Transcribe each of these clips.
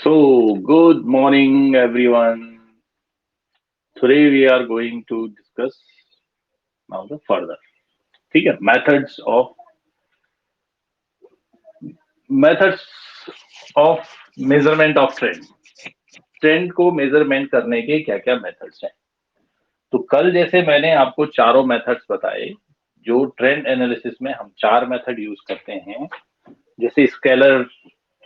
So, good morning, everyone. Today we are going to discuss now the further. ठीक है, methods of measurement of trend. Trend को measurement करने के क्या क्या मेथड्स हैं? तो कल जैसे मैंने आपको चारों मेथड्स बताए, जो ट्रेंड एनालिसिस में हम चार मेथड यूज करते हैं। जैसे स्केलर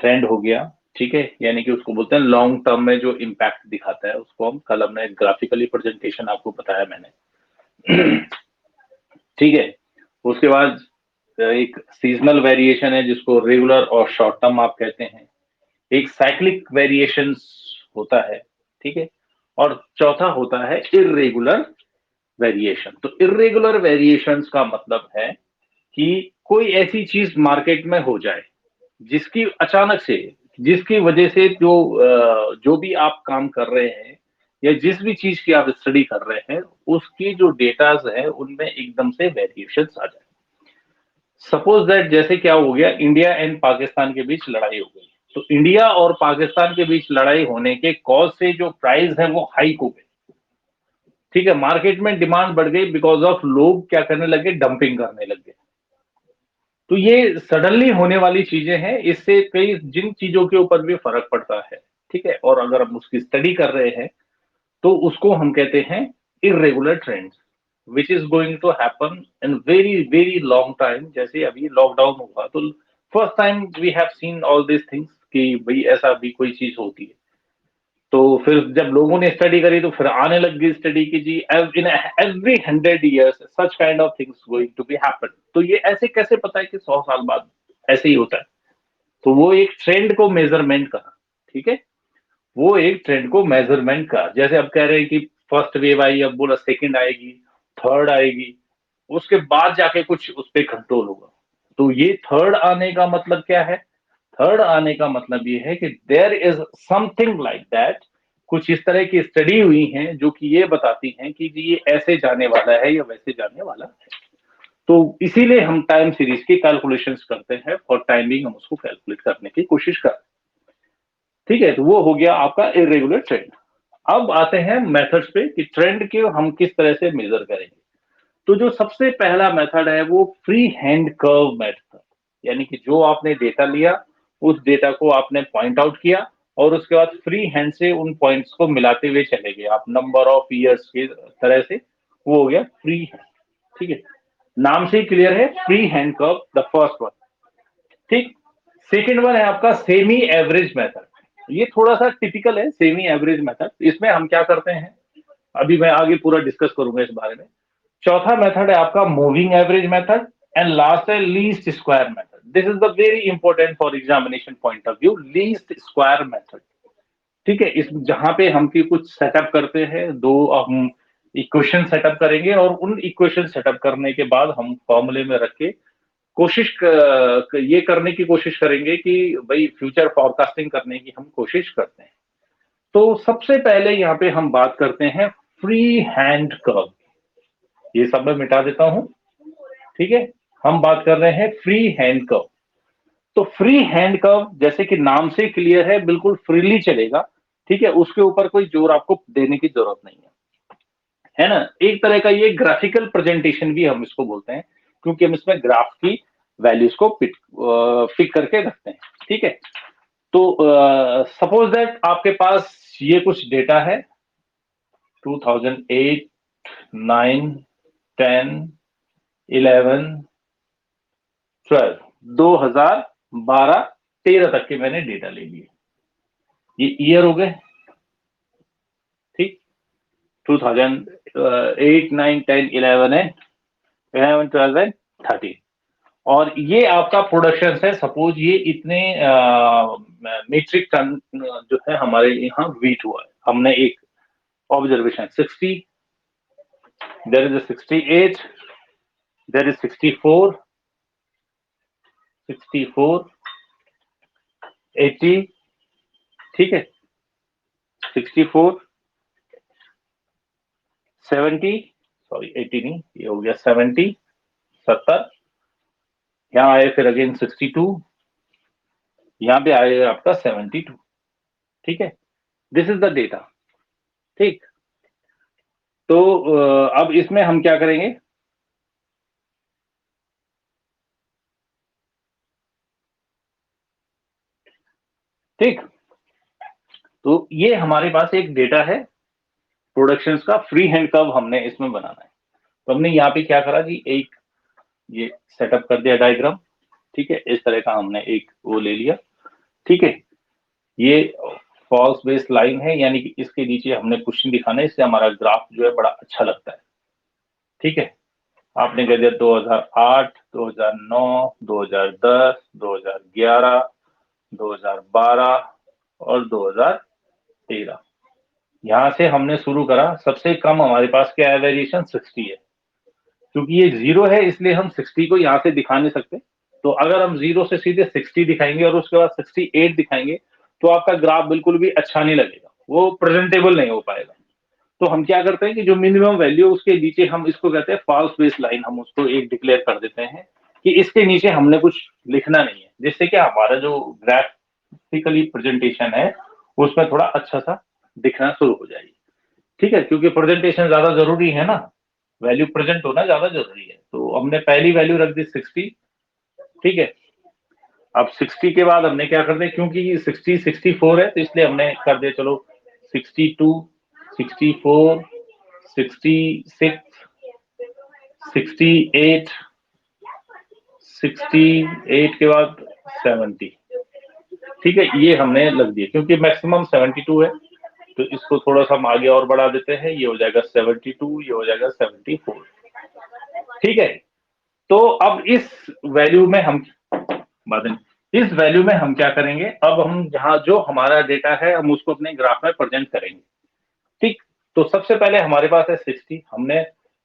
ट्रेंड हो गया, ठीक है, यानी कि उसको बोलते हैं लॉन्ग टर्म में जो इम्पैक्ट दिखाता है, उसको हम कल हमने ग्राफिकली प्रेजेंटेशन आपको बताया मैंने। ठीक है। उसके बाद एक सीजनल वेरिएशन है जिसको रेगुलर और शॉर्ट टर्म आप कहते हैं। एक साइक्लिक वेरिएशंस होता है, ठीक है। और चौथा होता है इरेगुलर वेरिएशन। तो इरेगुलर वेरिएशंस का मतलब है कि कोई ऐसी चीज मार्केट में हो जाए जिसकी अचानक से, जिसकी वजह से जो भी आप काम कर रहे हैं या जिस भी चीज की आप स्टडी कर रहे हैं, उसकी जो डेटाज है उनमें एकदम से वेरिएशंस आ जाए। सपोज दैट जैसे क्या हो गया, इंडिया एंड पाकिस्तान के बीच लड़ाई हो गई। तो इंडिया और पाकिस्तान के बीच लड़ाई होने के कॉज से जो प्राइस है वो हाइक हो गई, ठीक है। मार्केट में डिमांड बढ़ गई बिकॉज ऑफ लोग क्या करने लगे, डंपिंग करने लग गए। तो ये सडनली होने वाली चीजें हैं, इससे कई जिन चीजों के ऊपर भी फर्क पड़ता है, ठीक है। और अगर हम उसकी स्टडी कर रहे हैं तो उसको हम कहते हैं irregular trends, which is going to happen in very very long time. जैसे अभी लॉकडाउन हुआ तो first time we have seen all this things कि भाई ऐसा भी कोई चीज होती है। तो फिर जब लोगों ने स्टडी करी तो फिर आने लग गई स्टडी की जी in every 100 years such kind of things going to be happen. तो ये ऐसे कैसे पता है कि 100 साल बाद ऐसे ही होता है? तो वो एक ट्रेंड को मेजरमेंट करा, ठीक है। वो एक ट्रेंड को मेजरमेंट करा। जैसे अब कह रहे हैं कि फर्स्ट वेव आई, अब बोला सेकंड आएगी, थर्ड आएगी, उसके बाद जाके कुछ उस पर कंट्रोल होगा। तो ये थर्ड आने का मतलब क्या है? थर्ड आने का मतलब ये है कि there is something like that. कुछ इस तरह की स्टडी हुई हैं जो कि ये बताती हैं कि जी ये ऐसे जाने वाला है या वैसे जाने वाला है। तो इसीलिए हम टाइम सीरीज की कैलकुलेशंस करते हैं, फॉर टाइमिंग हम उसको कैलकुलेट करने की कोशिश करते हैं, ठीक है। तो वो हो गया आपका इरेगुलर ट्रेंड। अब आते हैं मेथड्स पे कि ट्रेंड के हम किस तरह से मेजर करेंगे। तो जो सबसे पहला मेथड है वो फ्री हैंड कर्व मेथड, यानी कि जो आपने डेटा लिया, उस डेटा को आपने पॉइंट आउट किया और उसके बाद फ्री हैंड से उन पॉइंट्स को मिलाते हुए चले गए आप नंबर ऑफ ईयर्स की तरह से। वो हो गया फ्री हैंड, ठीक है। नाम से ही क्लियर है, free hand curve the first one, ठीक। सेकेंड वन है आपका सेमी एवरेज मेथड। ये थोड़ा सा टिपिकल है सेमी एवरेज मेथड। इसमें हम क्या करते हैं, अभी मैं आगे पूरा डिस्कस करूंगा इस बारे में। चौथा मेथड है आपका moving average method. And last है least square method. This is the very important for examination point of view, least square method, ठीक है। इस जहां पे हम की कुछ सेटअप करते हैं, दो हम इक्वेशन सेटअप करेंगे और उन इक्वेशन सेटअप करने के बाद हम फॉर्मूले में रख के ये करने की कोशिश करेंगे कि भाई फ्यूचर फॉरकास्टिंग करने की हम कोशिश करते हैं। तो सबसे पहले यहाँ पे हम बात करते हैं फ्री हैंड कर्व। ये सब मैं मिटा देता हूं, ठीक है। हम बात कर रहे हैं फ्री हैंड कर्व। तो फ्री हैंड कर्व जैसे कि नाम से क्लियर है, बिल्कुल फ्रीली चलेगा, ठीक है। उसके ऊपर कोई जोर आपको देने की जरूरत नहीं है ना। एक तरह का ये ग्राफिकल प्रेजेंटेशन भी हम इसको बोलते हैं, क्योंकि हम इसमें ग्राफ की वैल्यूज को पिक करके रखते हैं, ठीक है। तो सपोज दैट आपके पास ये कुछ डेटा है, 2008, 9, 10, 11, 12, 2012, 13 तक के मैंने डेटा ले लिए। ये ईयर हो गए, ठीक। 2008, 9, 10, 11 है, 11, 12 है, 13। और ये आपका प्रोडक्शन है। सपोज ये इतने मीट्रिक टन जो है हमारे यहाँ वीट हुआ है। हमने एक observation 60, there is 68, there is 64, 64, 80, ठीक है, 64, 70, सॉरी 80 नहीं, ये हो गया 70, 70, यहाँ आए फिर अगेन 62, यहाँ पे आए आपका 72। ठीक है, दिस इज द डेटा। ठीक, तो अब इसमें हम क्या करेंगे, ठीक, तो ये हमारे पास एक डेटा है प्रोडक्शंस का, फ्री हैंड कर्व हमने इसमें बनाना है। तो हमने यहाँ पे क्या करा जी, एक ये सेटअप कर दिया डायग्राम। ठीक है, इस तरह का हमने एक वो ले लिया। ठीक है, ये फॉल्स बेस लाइन है, यानी कि इसके नीचे हमने कुछ नहीं दिखाना है, इससे हमारा ग्राफ जो है बड़ा अच्छा लगता है। ठीक है, आपने कह दिया 2008, 2009, 2010, 2011, 2012 और 2013। यहां से हमने शुरू करा, सबसे कम हमारे पास क्या है, वेरिएशन 60 है। क्योंकि ये जीरो है इसलिए हम 60 को यहाँ से दिखा नहीं सकते। तो अगर हम जीरो से सीधे 60 दिखाएंगे और उसके बाद 68 दिखाएंगे तो आपका ग्राफ बिल्कुल भी अच्छा नहीं लगेगा, वो प्रेजेंटेबल नहीं हो पाएगा। तो हम क्या करते हैं कि जो मिनिमम वैल्यू उसके नीचे हम इसको कहते हैं फॉल्स बेस लाइन, हम उसको एक डिक्लेयर कर देते हैं कि इसके नीचे हमने कुछ लिखना नहीं है, जिससे कि हमारा जो ग्राफिकली प्रेजेंटेशन है उसमें थोड़ा अच्छा सा दिखना शुरू हो जाएगी। ठीक है, क्योंकि प्रेजेंटेशन ज्यादा जरूरी है ना, वैल्यू प्रेजेंट होना ज्यादा जरूरी है। तो हमने पहली वैल्यू रख दी 60। ठीक है, अब 60 के बाद हमने क्या कर दिया, क्योंकि 60 64 है तो इसलिए हमने कर दिया चलो 62, 64, 66, 68, 68 के बाद 70। ठीक है, ये हमने लग दिया क्योंकि मैक्सिमम 72 है। तो इसको थोड़ा सा हम आगे और बढ़ा देते हैं, ये हो जाएगा 72, ये हो जाएगा 74। ठीक है, तो अब इस वैल्यू में हम बाद में इस वैल्यू में हम क्या करेंगे, अब हम जहां जो हमारा डेटा है हम उसको अपने ग्राफ में प्रेजेंट करेंगे। ठीक, तो सबसे पहले हमारे पास है 60, हमने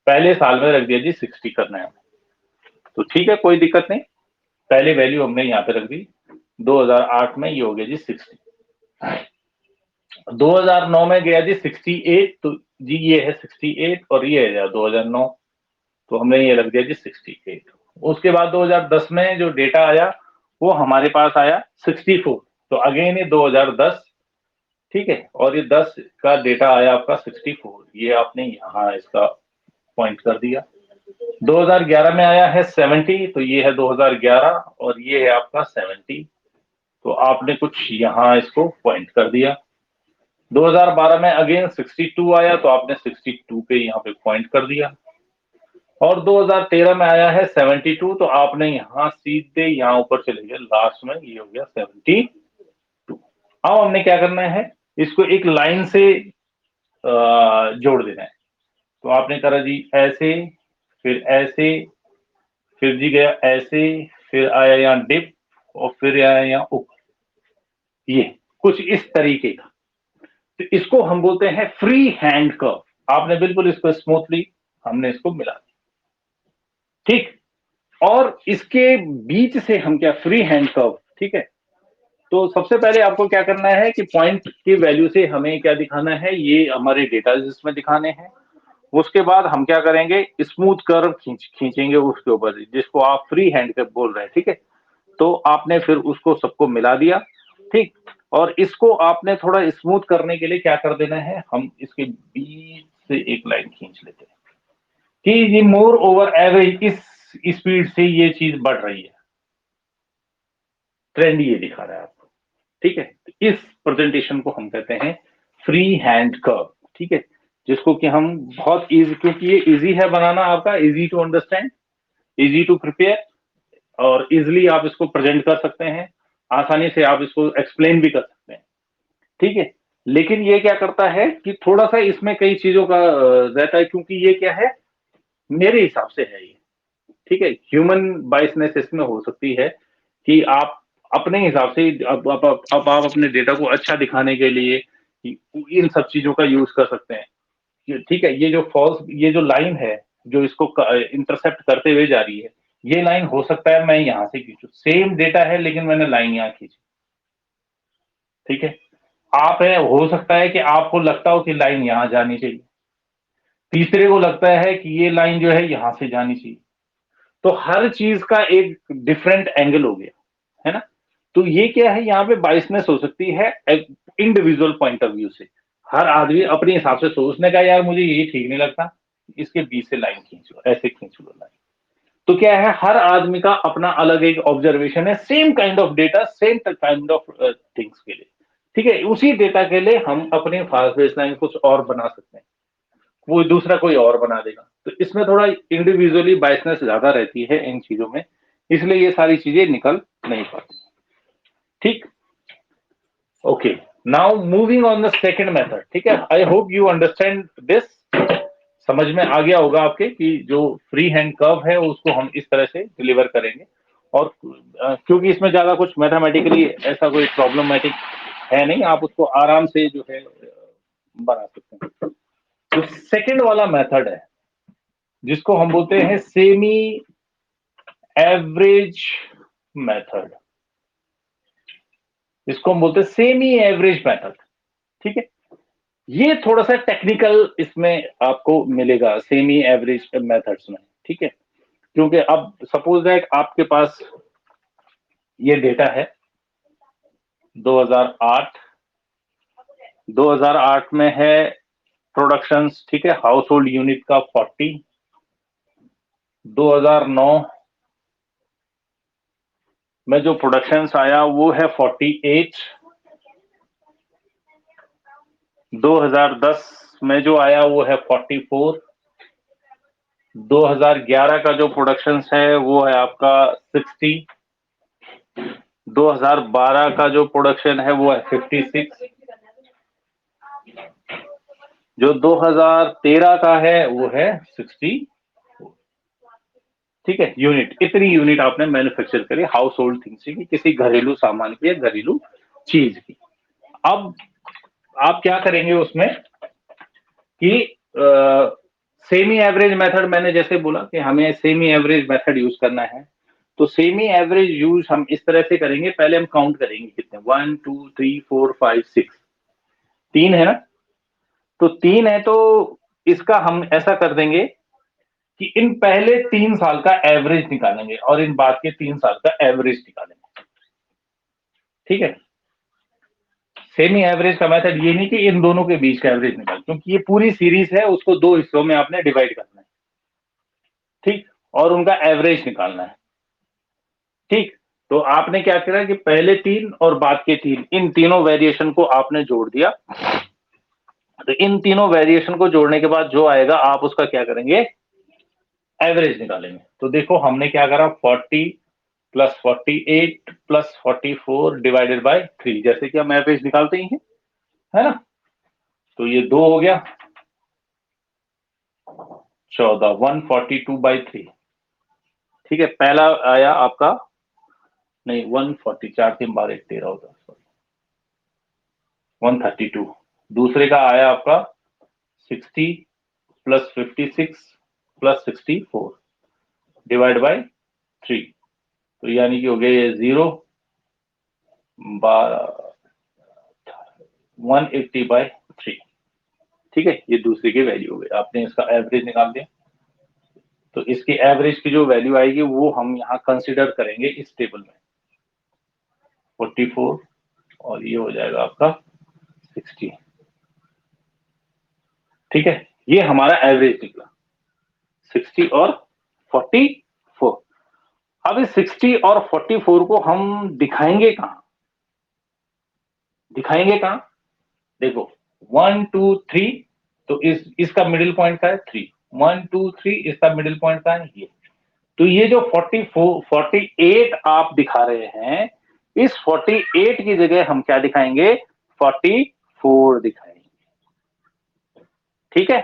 पहले साल में रख दिया जी 60 करना है। तो ठीक है, कोई दिक्कत नहीं, पहले वैल्यू हमने यहाँ पे रख दी। 2008 में ये हो गया जी 60, 2009 में गया जी 68, तो जी ये है 68 और ये है 2009, तो हमने ये लग दिया जी 68। उसके बाद 2010 में जो डेटा आया वो हमारे पास आया 64, तो अगेन ये 2010। ठीक है, और ये 10 का डेटा आया आपका 64, ये आपने यहाँ इसका पॉइंट कर दिया। 2011 में आया है 70, तो ये है 2011 और ये है आपका 70, तो आपने कुछ यहाँ इसको पॉइंट कर दिया। 2012 में अगेन 62 आया, तो आपने 62 पे यहाँ पे पॉइंट कर दिया। और 2013 में आया है 72, तो आपने यहाँ सीधे यहाँ ऊपर चले गए लास्ट में, ये हो गया 72। अब हमने क्या करना है, इसको एक लाइन से जोड़ देना है। तो आपने करा जी ऐसे, फिर ऐसे, फिर जी गया ऐसे, फिर आया यहाँ डिप और फिर आया यहाँ ऊपर, ये कुछ इस तरीके का। तो इसको हम बोलते हैं फ्री हैंड कर्व। आपने बिल्कुल इसको स्मूथली हमने इसको मिला दिया। ठीक, और इसके बीच से हम क्या, फ्री हैंड कर्व। ठीक है, तो सबसे पहले आपको क्या करना है कि पॉइंट की वैल्यू से हमें क्या दिखाना है, ये हमारे डेटा जिसमें दिखाने हैं। उसके बाद हम क्या करेंगे, स्मूथ कर्व खींचेंगे उसके ऊपर, जिसको आप फ्री हैंड कर्व बोल रहे हैं। ठीक है, तो आपने फिर उसको सबको मिला दिया। ठीक, और इसको आपने थोड़ा स्मूथ करने के लिए क्या कर देना है, हम इसके बीच से एक लाइन खींच लेते हैं कि ये मोर ओवर एवरेज इस स्पीड से ये चीज बढ़ रही है, ट्रेंड ये दिखा रहा है आपको। ठीक है, तो इस प्रेजेंटेशन को हम कहते हैं फ्री हैंड कर्व। ठीक है, जिसको कि हम बहुत इजी, क्योंकि ये इजी है बनाना आपका, easy to understand, easy to prepare, और इजिली आप इसको प्रेजेंट कर सकते हैं, आसानी से आप इसको एक्सप्लेन भी कर सकते हैं। ठीक है, लेकिन ये क्या करता है कि थोड़ा सा इसमें कई चीजों का रहता है, क्योंकि ये क्या है, मेरे हिसाब से है ये। ठीक है, ह्यूमन बाइसनेस इसमें हो सकती है कि आप अपने हिसाब से अब आप अपने डेटा को अच्छा दिखाने के लिए इन सब चीजों का यूज कर सकते हैं। ठीक है, ये जो फॉल्स, ये जो लाइन है जो इसको इंटरसेप्ट करते हुए जा रही है, ये लाइन हो सकता है मैं यहाँ से खींचू, सेम डेटा है लेकिन मैंने लाइन यहाँ खींची। ठीक है, आप है, हो सकता है कि आपको लगता हो कि लाइन यहाँ जानी चाहिए, तीसरे को लगता है कि ये लाइन जो है यहाँ से जानी चाहिए। तो हर चीज का एक डिफरेंट एंगल हो गया है ना। तो ये क्या है, यहाँ पे बाइसनेस हो सकती है। इंडिविजुअल पॉइंट ऑफ व्यू से। हर आदमी अपने हिसाब से सोचने का, यार मुझे ये ठीक नहीं लगता, इसके बीच से लाइन खींच लो, ऐसे खींच लो लाइन। तो क्या है, हर आदमी का अपना अलग एक ऑब्जर्वेशन है, same kind of data, same kind of things के लिए। ठीक है, उसी डेटा के लिए हम अपने फास्ट बेस लाइन कुछ और बना सकते हैं, वो दूसरा कोई और बना देगा। तो इसमें थोड़ा इंडिविजुअली बायसनेस ज्यादा रहती है इन चीजों में, इसलिए ये सारी चीजें निकल नहीं पाती। ठीक, okay, now moving on the second method. ठीक है, I hope you understand this. समझ में आ गया होगा आपके कि जो फ्री हैंड कर्व है उसको हम इस तरह से डिलीवर करेंगे, और क्योंकि इसमें ज्यादा कुछ मैथमेटिकली ऐसा कोई प्रॉब्लमेटिक है नहीं, आप उसको आराम से जो है बना सकते हैं। जो सेकंड वाला मेथड है जिसको हम बोलते हैं सेमी एवरेज मेथड, इसको हम बोलते हैं सेमी एवरेज मेथड। ठीक है, ये थोड़ा सा टेक्निकल इसमें आपको मिलेगा सेमी एवरेज मेथड्स में। ठीक है, क्योंकि अब सपोज दैट आपके पास ये डेटा है 2008 में है प्रोडक्शंस। ठीक है, हाउस होल्ड यूनिट का 40, 2009 में जो प्रोडक्शंस आया वो है 48, 2010 में जो आया वो है 44, 2011 का जो प्रोडक्शंस है वो है आपका 60, 2012 का जो प्रोडक्शन है वो है 56, जो 2013 का है वो है 60। ठीक है, यूनिट, इतनी यूनिट आपने मैन्युफैक्चर करी हाउस होल्ड थिंग्स की, किसी घरेलू सामान की या घरेलू चीज की। अब आप क्या करेंगे उसमें कि सेमी एवरेज मेथड, मैंने जैसे बोला कि हमें सेमी एवरेज मेथड यूज करना है, तो सेमी एवरेज यूज हम इस तरह से करेंगे, पहले हम काउंट करेंगे कितने, 1 2 3 4 5 6, 3 है ना, तो 3 है, तो इसका हम ऐसा कर देंगे कि इन पहले 3 साल का एवरेज निकालेंगे और इन बाद के 3 साल का एवरेज निकालेंगे। ठीक है, सेमी एवरेज का मेथड ये नहीं कि इन दोनों के बीच का एवरेज निकाल, क्योंकि ये पूरी सीरीज है, उसको 2 हिस्सों में आपने डिवाइड करना है। ठीक, और उनका एवरेज निकालना है। ठीक, तो आपने क्या करा कि पहले 3 और बाद के 3, इन तीनों वेरिएशन को आपने जोड़ दिया। तो इन तीनों वेरिएशन को जोड़ने के बाद जो आएगा आप उसका क्या करेंगे, एवरेज निकालेंगे। तो देखो हमने क्या करा, 40 प्लस 48 प्लस 44 डिवाइडेड बाय 3, जैसे कि हम एवरेज निकालते ही हैं, है ना। तो ये 2 हो गया, 14, 142/3। ठीक है, पहला आया आपका, नहीं 140, 4×3=13 होता है, सॉरी 132। दूसरे का आया आपका 60 प्लस 56 प्लस 64 डिवाइड बाय 3, तो यानी कि हो गया ये 180/3। ठीक है, ये दूसरे की वैल्यू हो गई, आपने इसका एवरेज निकाल दिया। तो इसकी एवरेज की जो वैल्यू आएगी वो हम यहाँ कंसिडर करेंगे इस टेबल में, 44, और ये हो जाएगा आपका 60। ठीक है, ये हमारा एवरेज निकला, 60 और 44। अब इस 60 और 44 को हम दिखाएंगे कहां, देखो 1 2 3, तो इसका मिडिल पॉइंट का है 3, 1 2 3, इसका मिडिल पॉइंट का है ये। तो ये जो 48 आप दिखा रहे हैं, इस 48 की जगह हम क्या दिखाएंगे, 44 दिखाएंगे। ठीक है,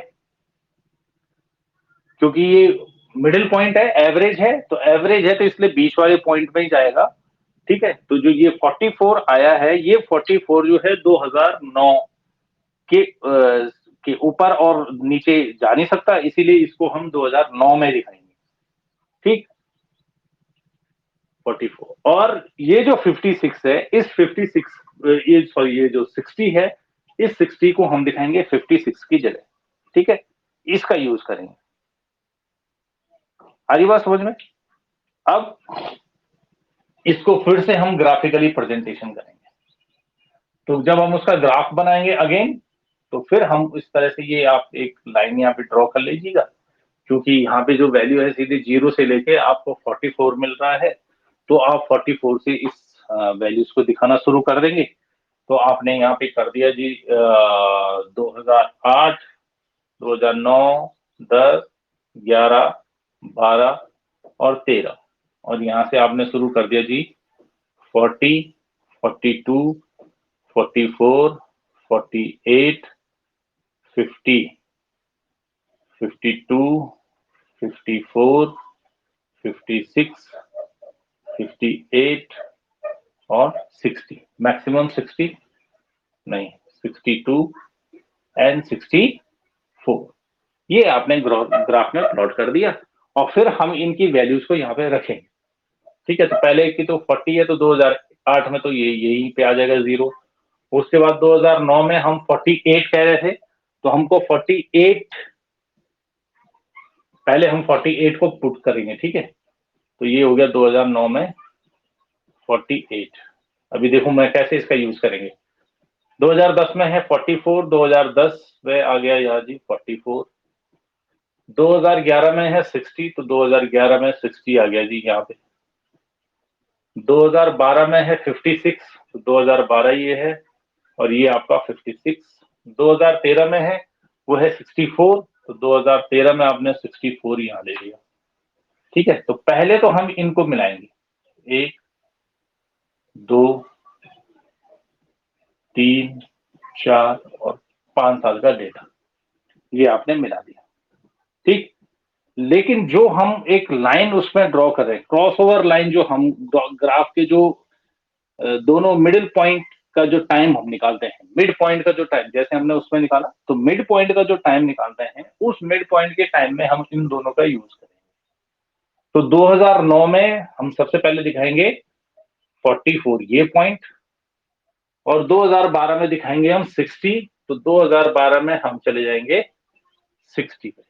क्योंकि ये मिडिल पॉइंट है, एवरेज है, तो एवरेज है तो इसलिए बीच वाले पॉइंट में ही जाएगा। ठीक है, तो जो ये 44 आया है, ये 44 जो है 2009 के के ऊपर और नीचे जा नहीं सकता, इसीलिए इसको हम 2009 में दिखाएंगे। ठीक, 44, और ये जो 56 है, इस 56 ये सॉरी ये जो 60 है, इस 60 को हम दिखाएंगे 56 की जगह। ठीक है, इसका यूज करेंगे। आ रही बात समझ में। अब इसको फिर से हम ग्राफिकली प्रेजेंटेशन करेंगे। तो जब हम उसका ग्राफ बनाएंगे अगेन, तो फिर हम इस तरह से, ये आप एक लाइन यहाँ पे ड्रॉ कर लीजिएगा, क्योंकि यहाँ पे जो वैल्यू है सीधे 0 से लेके आपको 44 मिल रहा है, तो आप 44 से इस वैल्यूज को दिखाना शुरू कर देंगे। तो आपने यहाँ पे कर दिया जी 2008, 2009, 10, 11, 12 और 13, और यहाँ से आपने शुरू कर दिया जी 40, 42, 44, 48, 50, 52, 54, 56, 58 और 60, मैक्सिमम 60 नहीं, 62 एंड 64। ये आपने ग्राफ में प्लॉट कर दिया, और फिर हम इनकी वैल्यूज को यहाँ पे रखेंगे। ठीक है, तो पहले की तो 40 है, तो 2008 में तो ये यहीं पे आ जाएगा 0। उसके बाद 2009 में हम 48 कह रहे थे, तो हमको 48, पहले हम 48 को पुट करेंगे। ठीक है, तो ये हो गया 2009 में 48। अभी देखो मैं कैसे इसका यूज करेंगे। 2010 में है 44, 2010 में आ गया यहाँ जी 44। 2011 में है 60, तो 2011 में 60 आ गया जी यहाँ पे। 2012 में है 56, तो 2012 ये है, और ये आपका 56। 2013 में है वो है 64, तो 2013 में आपने 64 यहाँ ले लिया। ठीक है, तो पहले तो हम इनको मिलाएंगे, 1, 2, 3, 4 और 5 साल का डेटा, ये आपने मिला दिया। ठीक, लेकिन जो हम एक लाइन उसमें ड्रॉ कर रहे हैं, क्रॉसओवर लाइन, जो हम ग्राफ के जो दोनों मिडिल पॉइंट का जो टाइम हम निकालते हैं, मिड पॉइंट का जो टाइम जैसे हमने उसमें निकाला, तो मिड पॉइंट का जो टाइम निकालते हैं, उस मिड पॉइंट के टाइम में हम इन दोनों का यूज करेंगे। तो 2009 में हम सबसे पहले दिखाएंगे 44 ये पॉइंट, और 2012 में दिखाएंगे हम 60, तो 2012 में हम चले जाएंगे 60 पे।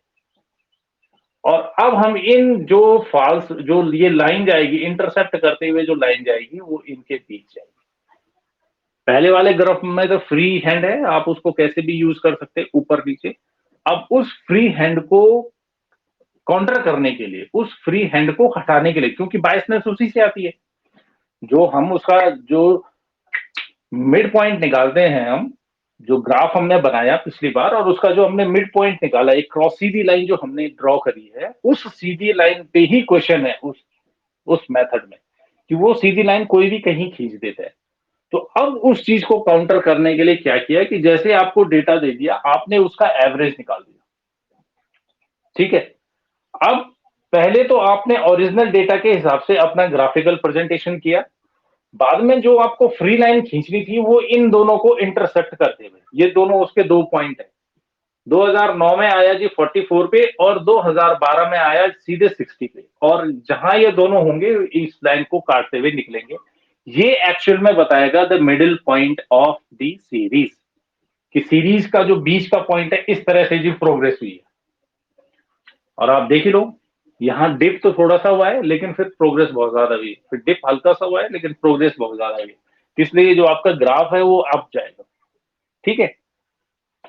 और अब हम इन जो फॉल्स, जो ये लाइन जाएगी इंटरसेप्ट करते हुए, जो लाइन जाएगी वो इनके बीच जाएगी। पहले वाले ग्राफ में तो फ्री हैंड है, आप उसको कैसे भी यूज कर सकते हैं, ऊपर नीचे। अब उस फ्री हैंड को काउंटर करने के लिए, उस फ्री हैंड को हटाने के लिए, क्योंकि बायसनेस उसी से आती है, जो हम उसका जो मिड पॉइंट निकालते हैं, हम जो ग्राफ हमने बनाया पिछली बार, और उसका जो हमने मिड पॉइंट निकाला, एक क्रॉस सीधी लाइन जो हमने ड्रॉ करी है, उस सीधी लाइन पे ही क्वेश्चन है उस मेथड में, कि वो सीधी लाइन कोई भी कहीं खींच देता है। तो अब उस चीज को काउंटर करने के लिए क्या किया कि जैसे आपको डेटा दे दिया, आपने उसका एवरेज निकाल दिया। ठीक है, अब पहले तो आपने ओरिजिनल डेटा के हिसाब से अपना ग्राफिकल प्रेजेंटेशन किया, बाद में जो आपको फ्री लाइन खींचनी थी वो इन दोनों को इंटरसेप्ट करते हुए, ये दोनों उसके दो पॉइंट है। 2009 में आया जी 44 पे, और 2012 में आया सीधे 60 पे, और जहां ये दोनों होंगे इस लाइन को काटते हुए निकलेंगे। ये एक्चुअल में बताएगा the middle point of the series, कि सीरीज का जो बीच का पॉइंट है, इस तरह से जी प्रोग्रेस हुई है। और आप देख ही लो, यहाँ डिप तो थोड़ा सा हुआ है, लेकिन फिर प्रोग्रेस बहुत ज्यादा हुई, फिर डिप हल्का सा हुआ है, लेकिन प्रोग्रेस बहुत ज्यादा हुई, इसलिए जो आपका ग्राफ है वो अप जाएगा। ठीक है,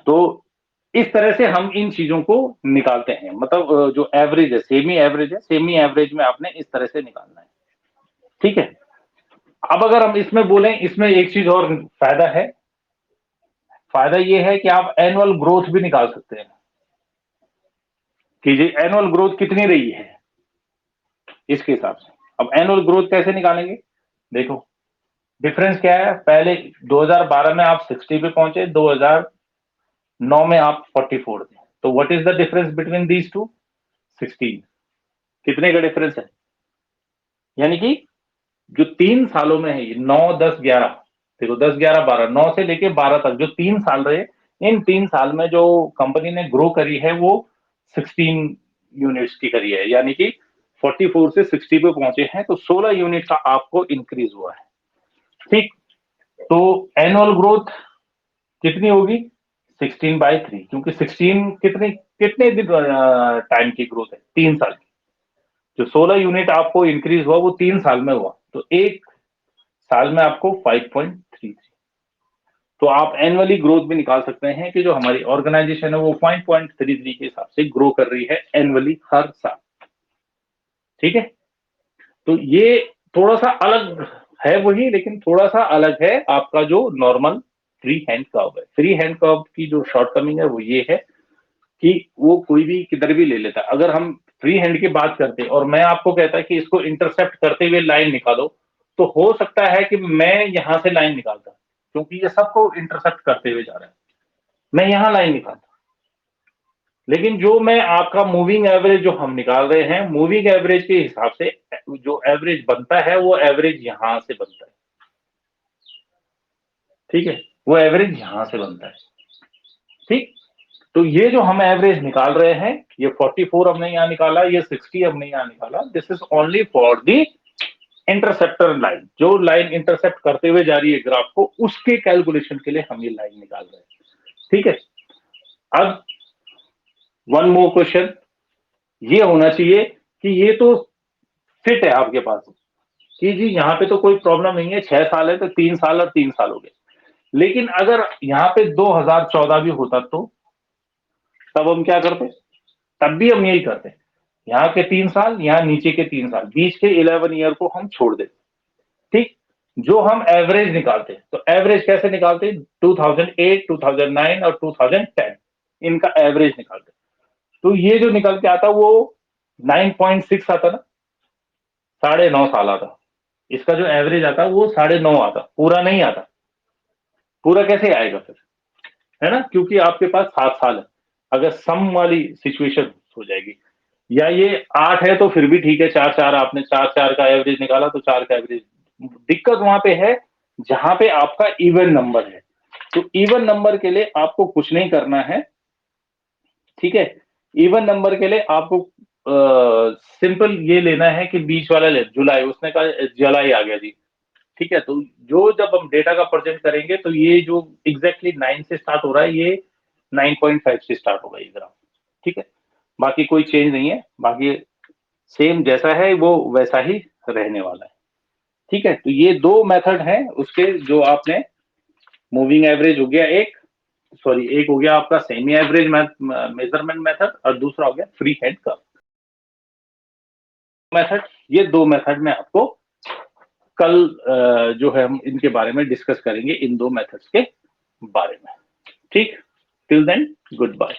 तो इस तरह से हम इन चीजों को निकालते हैं, मतलब जो एवरेज है, सेमी एवरेज है, सेमी एवरेज में आपने इस तरह से निकालना है। ठीक है, अब अगर हम इसमें बोलें, इसमें एक चीज और फायदा है, फायदा ये है कि आप एनुअल ग्रोथ भी निकाल सकते हैं, कि जी एनुअल ग्रोथ कितनी रही है इसके हिसाब से। अब एनुअल ग्रोथ कैसे निकालेंगे, देखो डिफरेंस क्या है, पहले 2012 में आप 60 पे पहुंचे, 2009 में आप 44 थे, तो what is the difference between these two, 16। कितने का डिफरेंस है, यानी कि जो 3 सालों में है, ये 9, 10, 11, देखो 10, 11, 12, 9 से लेके 12 तक जो 3 साल रहे, इन 3 साल में जो कंपनी ने ग्रो करी है वो 16 यूनिट्स की करी है, यानी कि 44 से 60 पे पहुंचे हैं, तो 16 यूनिट का आपको इंक्रीज हुआ है। ठीक, तो एनुअल ग्रोथ कितनी होगी, 16/3, क्योंकि 16 कितने कितने दिन टाइम की ग्रोथ है, 3 साल की। जो 16 यूनिट आपको इंक्रीज हुआ वो 3 साल में हुआ, तो एक साल में आपको 5.33। तो आप एनुअली ग्रोथ भी निकाल सकते हैं कि जो हमारी ऑर्गेनाइजेशन है वो 5.33 के हिसाब से ग्रो कर रही है एनुअली हर साल। ठीक है, तो ये थोड़ा सा अलग है वही, लेकिन थोड़ा सा अलग है आपका जो नॉर्मल फ्री हैंड कर्व है। फ्री हैंड कर्व की जो शॉर्टकमिंग है वो ये है कि वो कोई भी किधर भी ले लेता है। अगर हम फ्री हैंड की बात करते और मैं आपको कहता कि इसको इंटरसेप्ट करते हुए लाइन निकालो, तो हो सकता है कि मैं यहां से लाइन निकालता, क्योंकि ये सबको इंटरसेप्ट करते हुए जा रहा है, मैं यहां लाइन निकालता। लेकिन जो मैं आपका मूविंग एवरेज जो हम निकाल रहे हैं, मूविंग एवरेज के हिसाब से जो एवरेज बनता है वो एवरेज यहां से बनता है। ठीक है, वो एवरेज यहां से बनता है। ठीक, तो ये जो हम एवरेज निकाल रहे हैं, ये 44 हमने यहां निकाला, ये 60 हमने यहां निकाला, this is only for the interceptor line. जो लाइन इंटरसेप्ट करते हुए जा रही है ग्राफ को, उसके कैलकुलेशन के लिए हम ये लाइन निकाल रहे हैं। ठीक है, अब वन मोर क्वेश्चन ये होना चाहिए कि ये तो फिट है आपके पास कि जी यहाँ पे तो कोई प्रॉब्लम नहीं है, 6 साल है तो 3 साल और 3 साल हो गए। लेकिन अगर यहाँ पे 2014 भी होता तो तब हम क्या करते? तब भी हम यही करते, यहाँ के 3 साल, यहाँ नीचे के 3 साल, बीच के 11 ईयर को हम छोड़ देते। ठीक, जो हम एवरेज निकालते, तो एवरेज कैसे निकालते? 2008, 2009 और 2010 इनका एवरेज निकालते। तो ये जो निकल के आता वो 9.6 आता ना, 9.5 साल आता। इसका जो एवरेज आता वो 9.5 आता, पूरा नहीं आता। पूरा कैसे आएगा फिर, है ना, क्योंकि आपके पास 7 साल है। अगर सम वाली सिचुएशन हो जाएगी, या ये 8 है तो फिर भी ठीक है, 4-4 आपने 4-4 का एवरेज निकाला तो 4 का एवरेज। दिक्कत वहां पे है जहां पे आपका इवन नंबर है। तो इवन नंबर के लिए आपको कुछ नहीं करना है। ठीक है, इवन नंबर के लिए आपको सिंपल ये लेना है कि बीच वाला ले, जुलाई, उसने कहा जुलाई आ गया जी। ठीक है, तो जो जब हम डेटा का प्रेजेंट करेंगे तो ये जो एग्जैक्टली 9 से स्टार्ट हो रहा है, ये 9.5 से स्टार्ट होगा ये ग्राफ। ठीक है, बाकी कोई चेंज नहीं है, बाकी सेम जैसा है वो वैसा ही रहने वाला है। ठीक है, तो ये दो मेथड हैं उसके, जो आपने मूविंग एवरेज हो गया एक, सॉरी एक हो गया आपका सेमी एवरेज मेजरमेंट मेथड, और दूसरा हो गया फ्री हैंड का मेथड। ये दो मेथड में आपको कल जो है हम इनके बारे में डिस्कस करेंगे, इन दो मेथड्स के बारे में। ठीक, टिल देन गुड बाय।